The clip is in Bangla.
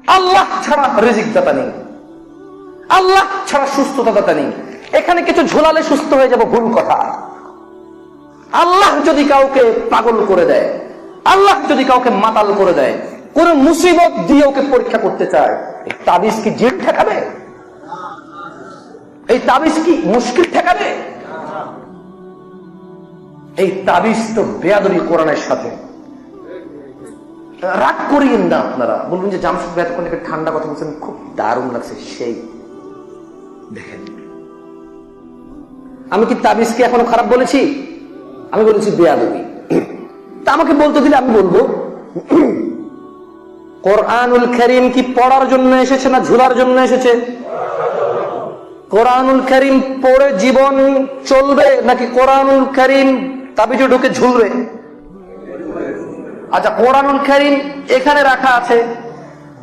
আল্লাহ ছাড়া রিজিক দাতা নেই, আল্লাহ ছাড়া সুস্থতা দাতা নেই। এখানে কিছু ঝোলালে সুস্থ হয়ে যাব, ভুল কথা। আল্লাহ যদি কাউকে পাগল করে দেয়, আল্লাহ যদি কাউকে মাতাল করে দেয়, কোন মুসিবত দিয়ে ওকে পরীক্ষা করতে চায়, এই তাবিজ কি জিন ঠেকাবে? এই তাবিজ কি মুশকিল ঠেকাবে? এই তাবিজ তো বেয়াদবি কোরআনের সাথে। রাগ করিয়েন না আপনারা, বলবেন যে জামশেদ ভাই এতক্ষণ একটা ঠান্ডা কথা বলছেন, খুব দারুণ লাগছে। সেই দেখেন, আমি কি তাবিজকে এখনো খারাপ বলেছি? আমি বলেছি বেয়াদবি। তা আমাকে বলতে দিলে আমি বলবো, কোরআনুল কারীম কি পড়ার জন্য এসেছে না ঝুলার জন্য এসেছে? কোরআনুল কারীম পড়ে জীবন চলবে নাকি কোরআনুল কারীম তাবিজে ঢুকে ঝুলবে? আচ্ছা, কোরআনুল কারীম এখানে রাখা আছে,